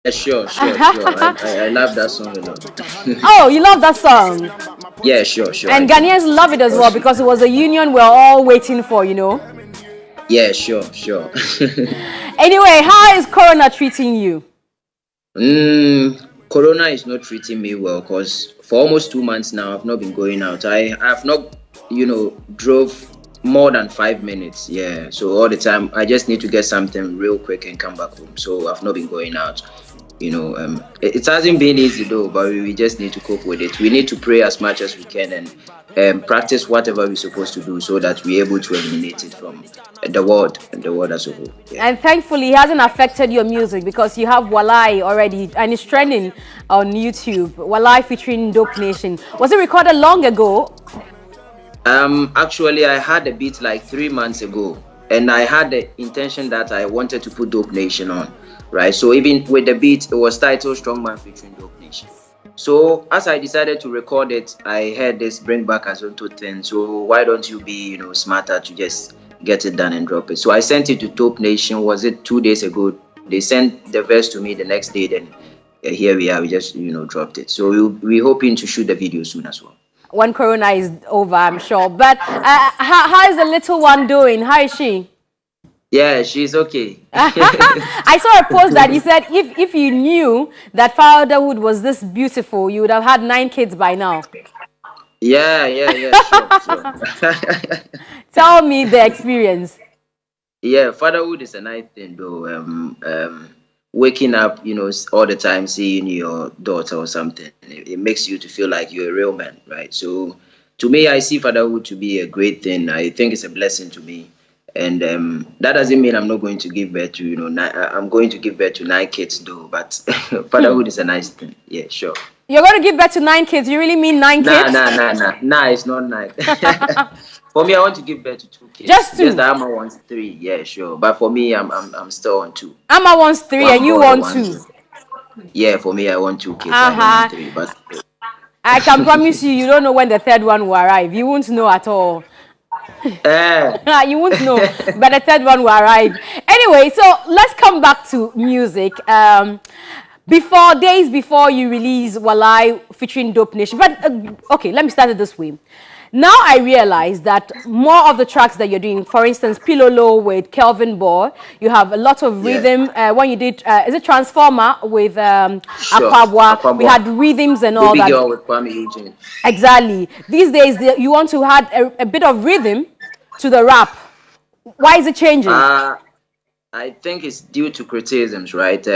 Yeah, sure. I love that song a lot. Oh, you love that song. Yeah, sure, I And do. Ghanaians love it as well Because because it was a union we're all waiting for, you know. yeah, sure. Anyway, how is Corona treating you? Corona is not treating me well because for almost 2 months now I've not been going out. I've not, drove more than 5 minutes. Yeah, so all the time I just need to get something real quick and come back home. So I've not been going out. It hasn't been easy though, but we just need to cope with it. We need to pray as much as we can and practice whatever we're supposed to do so that we're able to eliminate it from the world as a whole. Yeah. And thankfully, it hasn't affected your music because you have Walai already and it's trending on YouTube. Walai featuring Dope Nation. Was it recorded long ago? Actually, I had a beat like 3 months ago, and I had the intention that I wanted to put Dope Nation on, right? So even with the beat, it was titled Strongman featuring Dope Nation. So as I decided to record it, I heard this bring back Azonto thing. So why don't you be, smarter to just get it done and drop it? So I sent it to Dope Nation. Was it 2 days ago? They sent the verse to me the next day. Then here we are. We just dropped it. So we're hoping to shoot the video soon as well. When Corona is over, I'm sure. But how is the little one doing? How is she? Yeah, she's okay. I saw a post that you said if you knew that fatherhood was this beautiful, you would have had 9 kids by now. Yeah, sure. Tell me the experience. Yeah, fatherhood is a nice thing though. Waking up, all the time seeing your daughter or something, it makes you to feel like you're a real man, right? So, to me, I see fatherhood to be a great thing. I think it's a blessing to me, and that doesn't mean I'm not going to give birth to, I'm going to give birth to 9 kids though. But fatherhood is a nice thing. Yeah, sure. You're going to give birth to 9 kids. You really mean 9 kids? Nah. It's not 9. For me, I want to give birth to 2 kids. Just 2. Just that Amma wants 3. Yeah, sure. But for me, I'm still on 2. Amma wants 3 One and you boy, want one 2. girl. Yeah, for me, I want 2 kids. I don't want 3. But I can promise you, you don't know when the third one will arrive. You won't know at all. You won't know, but the third one will arrive. Anyway, so let's come back to music. Days before you release Walai featuring Dope Nation. But okay, let me start it this way. Now I realize that more of the tracks that you're doing, for instance, Pilolo with Kelvin Boy, you have a lot of rhythm. When you did, is it Transformer with sure. Aquabwa? We had rhythms and all Baby that. girl with Kwame Eugene. Exactly. These days, you want to add a bit of rhythm to the rap. Why is it changing? I think it's due to criticisms, right?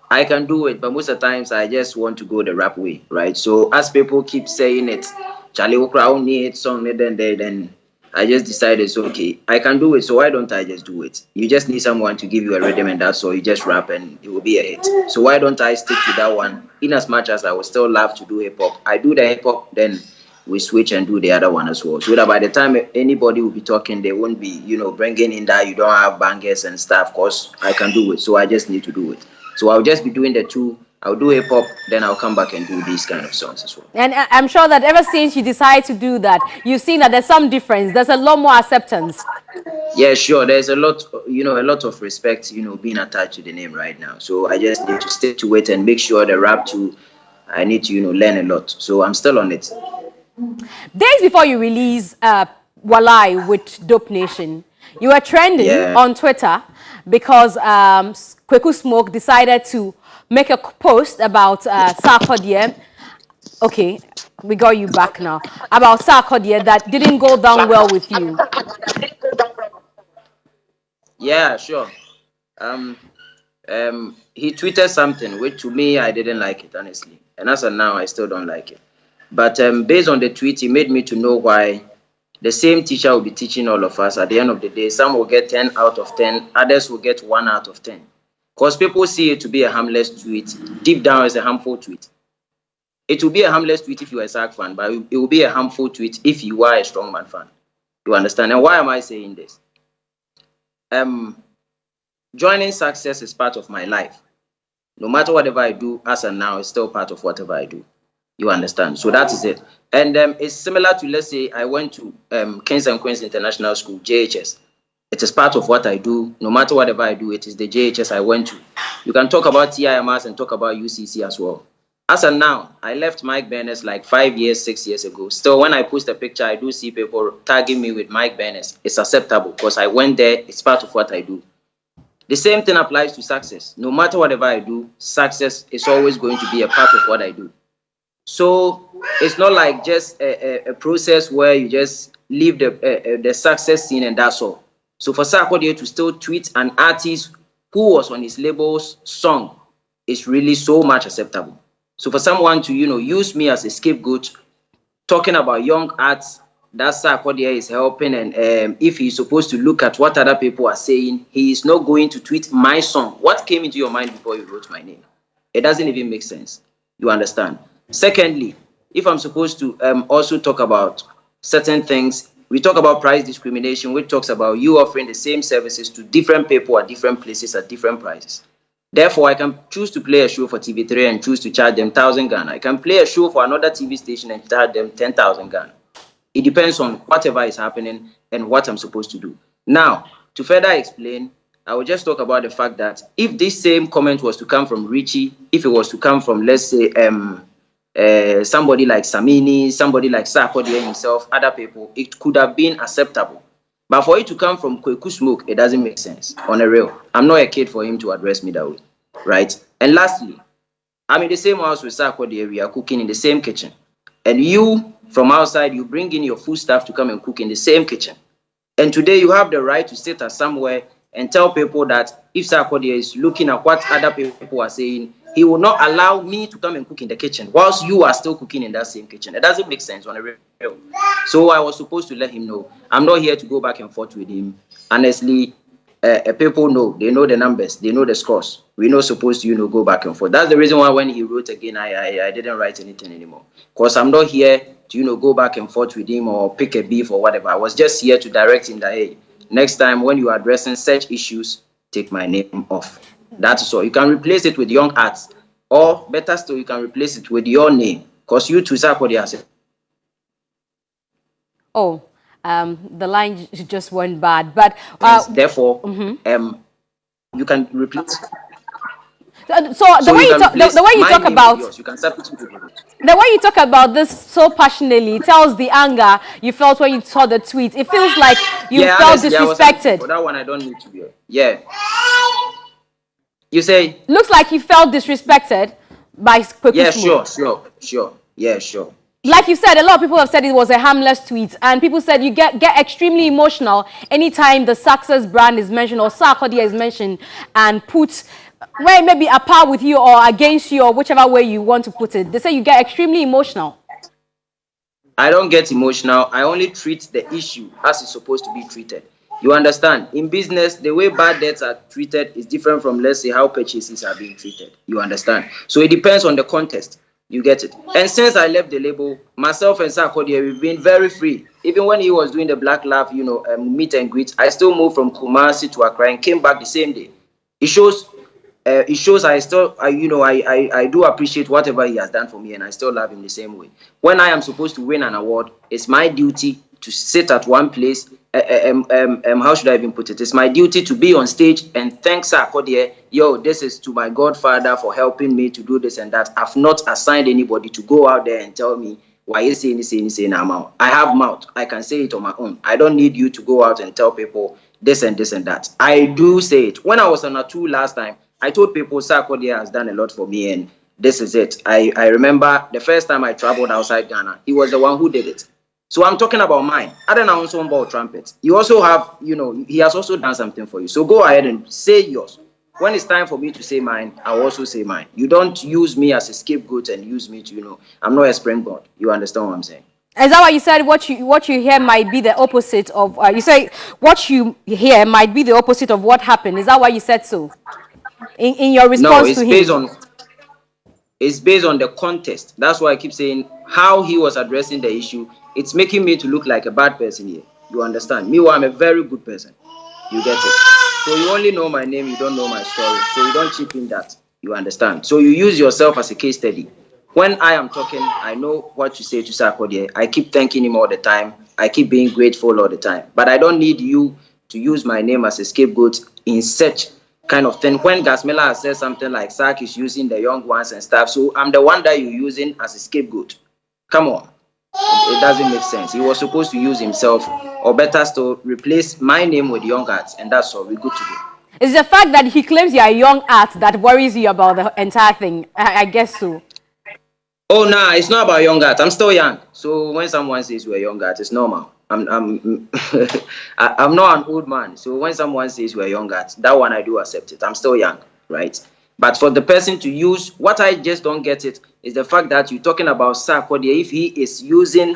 I can do it, but most of the times I just want to go the rap way, right? So as people keep saying it, Charlie Okra need song, then I just decided, so okay, I can do it, so why don't I just do it? You just need someone to give you a rhythm and that's all. You just rap and it will be a hit. So why don't I stick to that one? In as much as I would still love to do hip hop, I do the hip hop, then we switch and do the other one as well. So that by the time anybody will be talking, they won't be, bringing in that you don't have bangers and stuff. Cause I can do it, so I just need to do it. So I'll just be doing the 2. I'll do hip hop, then I'll come back and do these kind of songs as well. And I'm sure that ever since you decided to do that, you've seen that there's some difference. There's a lot more acceptance. Yeah, sure. There's a lot of respect, being attached to the name right now. So I just need to stick to it and make sure the rap too. I need to, learn a lot. So I'm still on it. Days before you release Walai with Dope Nation, you were trending on Twitter because Kweku Smoke decided to make a post about Sarkodie. Okay, we got you back now. About Sarkodie that didn't go down well with you. Yeah, sure. He tweeted something which to me I didn't like it, honestly, and as of now I still don't like it. But based on the tweet, he made me to know why the same teacher will be teaching all of us. At the end of the day, some will get 10 out of 10, others will get 1 out of 10. Because people see it to be a harmless tweet. Deep down, it's a harmful tweet. It will be a harmless tweet if you are a SAC fan, but it will be a harmful tweet if you are a Strongman fan. You understand? And why am I saying this? Joining success is part of my life. No matter whatever I do, as and now, it's still part of whatever I do. You understand? So that is it. And it's similar to, let's say, I went to Kings and Queens International School, JHS. It is part of what I do. No matter whatever I do, it is the JHS I went to. You can talk about TIMS and talk about UCC as well. As of now, I left Mike Burners like 5 years, 6 years ago. Still, when I post a picture, I do see people tagging me with Mike Burners. It's acceptable because I went there. It's part of what I do. The same thing applies to success. No matter whatever I do, success is always going to be a part of what I do. So it's not like just a process where you just leave the success scene and that's all. So for Sarkodie to still tweet an artist who was on his label's song is really so much acceptable. So for someone to, use me as a scapegoat, talking about young arts that Sarkodie is helping, and if he's supposed to look at what other people are saying, he is not going to tweet my song. What came into your mind before you wrote my name? It doesn't even make sense. You understand? Secondly, if I'm supposed to also talk about certain things, we talk about price discrimination, which talks about you offering the same services to different people at different places at different prices. Therefore, I can choose to play a show for TV3 and choose to charge them 1,000 Ghana. I can play a show for another TV station and charge them 10,000 Ghana. It depends on whatever is happening and what I'm supposed to do. Now, to further explain, I will just talk about the fact that if this same comment was to come from Richie, if it was to come from, let's say, somebody like Samini, somebody like Sarkodie himself, other people, it could have been acceptable. But for it to come from Kweku Smoke, it doesn't make sense. On a real, I'm not a kid for him to address me that way, right? And lastly, I'm in the same house with Sarkodie. We are cooking in the same kitchen. And you, from outside, you bring in your food staff to come and cook in the same kitchen. And today you have the right to sit at somewhere and tell people that if Sarkodie is looking at what other people are saying, he will not allow me to come and cook in the kitchen whilst you are still cooking in that same kitchen. It doesn't make sense on a real. So I was supposed to let him know. I'm not here to go back and forth with him. Honestly, people know. They know the numbers. They know the scores. We're not supposed to, go back and forth. That's the reason why when he wrote again, I didn't write anything anymore. Because I'm not here to, go back and forth with him or pick a beef or whatever. I was just here to direct him that, hey, next time when you are addressing such issues, take my name off. That's all. You can replace it with young arts, or better still, you can replace it with your name, because you too, Sarkodie has it. Oh, the line just went bad, but therefore, you can replace. So the way you talk about yours, you can substitute it. The way you talk about this so passionately tells the anger you felt when you saw the tweet. It feels like you felt disrespected. For that one, I don't need to be. Yeah. You say? Looks like you felt disrespected by Kweku. Yeah, sure. Yeah, sure. Like you said, a lot of people have said it was a harmless tweet, and people said you get extremely emotional anytime the success brand is mentioned or Sarkodie is mentioned and put where maybe a par with you or against you or whichever way you want to put it. They say you get extremely emotional. I don't get emotional. I only treat the issue as it's supposed to be treated. You understand? In business, the way bad debts are treated is different from, let's say, how purchases are being treated. You understand? So it depends on the context. You get it? And since I left the label, myself and Sarkodie, we've been very free. Even when he was doing the Black Love, meet and greet, I still moved from Kumasi to Accra and came back the same day. It shows I still, I do appreciate whatever he has done for me, and I still love him the same way. When I am supposed to win an award, it's my duty to sit at one place. How should I even put it? It's my duty to be on stage and thank Sarkodie. Yo, this is to my godfather for helping me to do this and that. I've not assigned anybody to go out there and tell me why you saying I'm out. I have mouth. I can say it on my own. I don't need you to go out and tell people this and this and that. I do say it. When I was on a tour last time, I told people Sarkodie has done a lot for me, and this is it. I remember the first time I traveled outside Ghana, he was the one who did it. So I'm talking about mine. I don't know also about trumpet. You also have, he has also done something for you. So go ahead and say yours. When it's time for me to say mine, I'll also say mine. You don't use me as a scapegoat and use me to, I'm not a springboard. You understand what I'm saying? Is that why you said what you hear might be the opposite of, you say what you hear might be the opposite of what happened. Is that why you said so? In your response to him? It's based on the context. That's why I keep saying how he was addressing the issue. It's making me to look like a bad person here. You understand? Meanwhile, I'm a very good person. You get it? So you only know my name, you don't know my story. So you don't chip in that. You understand? So you use yourself as a case study. When I am talking, I know what to say to Sarkodie. I keep thanking him all the time. I keep being grateful all the time. But I don't need you to use my name as a scapegoat in such kind of thing. When Gasmela has said something like Sark is using the young ones and stuff, so I'm the one that you're using as a scapegoat. Come on. It doesn't make sense. He was supposed to use himself, or better still, replace my name with young arts, and that's all. We're good to go. It's the fact that he claims you are young art that worries you about the entire thing. I guess so. Oh, nah, it's not about young art. I'm still young. So when someone says we're young art, it's normal. I'm I'm not an old man. So when someone says we're young art, that one I do accept it. I'm still young, right? But for the person to use, what I just don't get it is the fact that you're talking about Sarkodie. If he is using,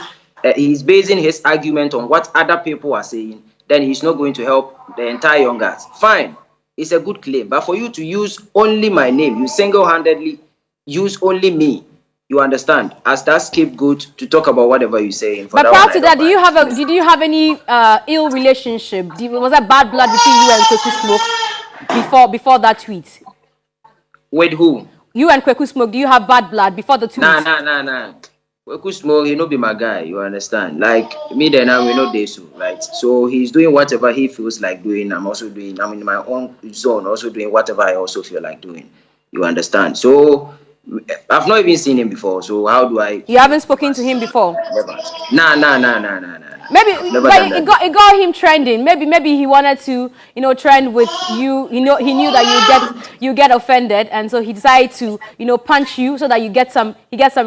he's basing his argument on what other people are saying, then he's not going to help the entire young arts. Fine, it's a good claim. But for you to use only my name, you single-handedly use only me, you understand, as that scapegoat to talk about whatever you say. But prior to that, did you have any ill relationship? Was there bad blood between you and Kweku Smoke before that tweet? With who? You and Kweku Smoke, do you have bad blood before the tweet? Nah. Kweku Smoke, he no be my guy, you understand? Like, me then I will not do so, right? So he's doing whatever he feels like doing. I'm in my own zone, also doing whatever I also feel like doing. You understand? So I've not even seen him before, so how do I? You haven't spoken to him before? Never. Nah. Maybe, but it got him trending. Maybe he wanted to, trend with you. He knew that you get offended, and so he decided to, punch you so that he gets some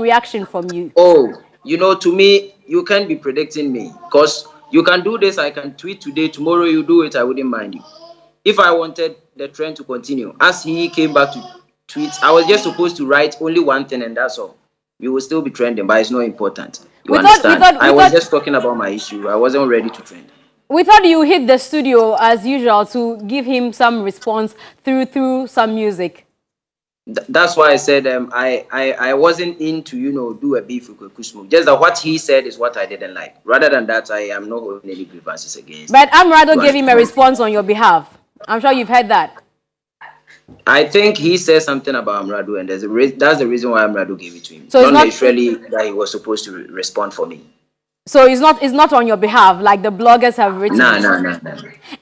reaction from you. Oh, to me, you can't be predicting me, because you can do this. I can tweet today, tomorrow you do it. I wouldn't mind you. If I wanted the trend to continue, as he came back to tweets, I was just supposed to write only one thing, and that's all. You will still be trending, but it's not important. You understand? I was just talking about my issue. I wasn't ready to trend. We thought you hit the studio as usual to give him some response through some music. That's why I said I wasn't into do a beef with Kweku Smoke. Just that what he said is what I didn't like. Rather than that, I am not holding any grievances against. But Amrado gave him a response on your behalf. I'm sure you've heard that. I think he said something about Amrado, and that's the reason why Amrado gave it to him. So not necessarily that he was supposed to respond for me. So it's not on your behalf, like the bloggers have written. No.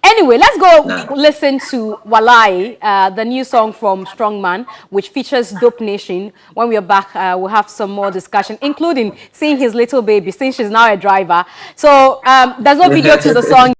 Anyway, let's go listen to Walai, the new song from Strongman, which features Dope Nation. When we are back, we'll have some more discussion, including seeing his little baby, since she's now a driver. So there's no video to the song.